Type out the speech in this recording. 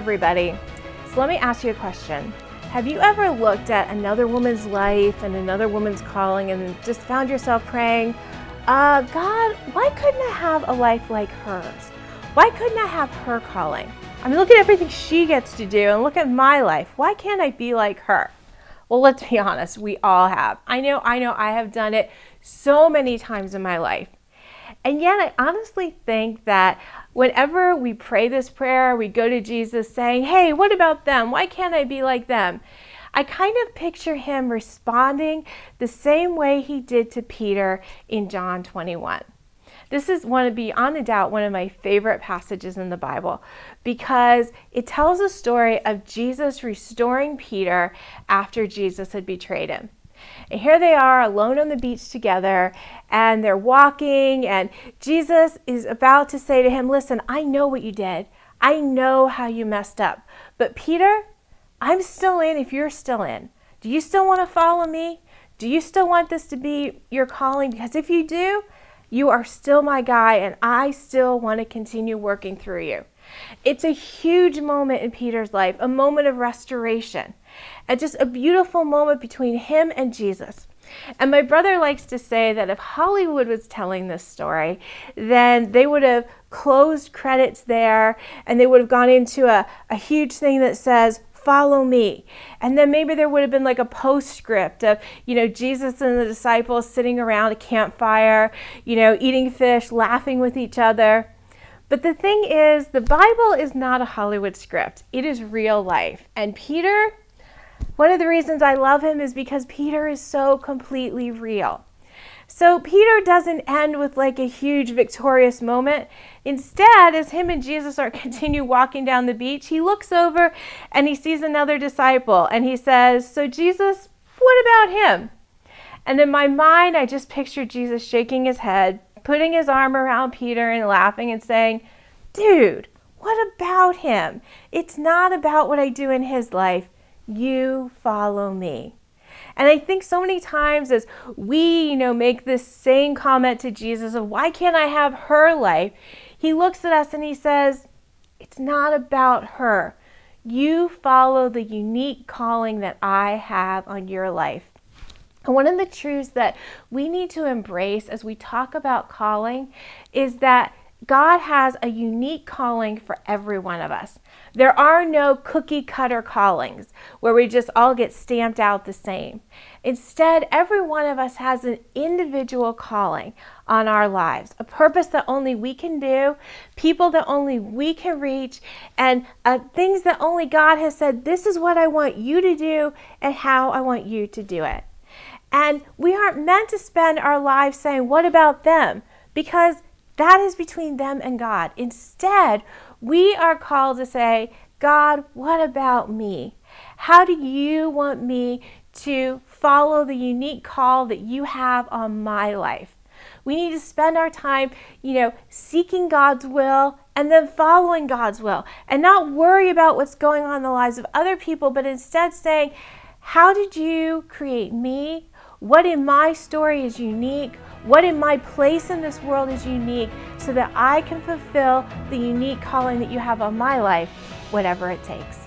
everybody. So let me ask you a question. Have you ever looked at another woman's life and another woman's calling and just found yourself praying, God, why couldn't I have a life like hers? Why couldn't I have her calling? I mean, look at everything she gets to do and look at my life. Why can't I be like her? Well, let's be honest, we all have. I know I have done it so many times in my life. And yet I honestly think that whenever we pray this prayer, we go to Jesus saying, hey, what about them? Why can't I be like them? I kind of picture him responding the same way he did to Peter in John 21. This is beyond a doubt one of my favorite passages in the Bible because it tells a story of Jesus restoring Peter after Jesus had betrayed him. And here they are alone on the beach together and they're walking and Jesus is about to say to him, listen, I know what you did. I know how you messed up. But Peter, I'm still in if you're still in. Do you still want to follow me? Do you still want this to be your calling? Because if you do, you are still my guy and I still want to continue working through you. It's a huge moment in Peter's life, a moment of restoration, and just a beautiful moment between him and Jesus. And my brother likes to say that if Hollywood was telling this story, then they would have closed credits there and they would have gone into a huge thing that says, follow me. And then maybe there would have been like a postscript of, Jesus and the disciples sitting around a campfire, eating fish, laughing with each other. But the thing is, the Bible is not a Hollywood script. It is real life. And Peter, one of the reasons I love him is because Peter is so completely real. So Peter doesn't end with like a huge victorious moment. Instead, as him and Jesus are continue walking down the beach, he looks over and he sees another disciple and he says, so Jesus, what about him? And in my mind, I just picture Jesus shaking his head, putting his arm around Peter and laughing and saying, dude, what about him? It's not about what I do in his life. You follow me. And I think so many times as we, make this same comment to Jesus of why can't I have her life? He looks at us and he says, it's not about her. You follow the unique calling that I have on your life. And one of the truths that we need to embrace as we talk about calling is that God has a unique calling for every one of us. There are no cookie cutter callings where we just all get stamped out the same. Instead, every one of us has an individual calling on our lives, a purpose that only we can do, people that only we can reach, and things that only God has said, this is what I want you to do and how I want you to do it. And we aren't meant to spend our lives saying, what about them? Because that is between them and God. Instead, we are called to say, God, what about me? How do you want me to follow the unique call that you have on my life? We need to spend our time, seeking God's will and then following God's will and not worry about what's going on in the lives of other people, but instead saying, how did you create me? What in my story is unique? What in my place in this world is unique so that I can fulfill the unique calling that you have on my life, whatever it takes.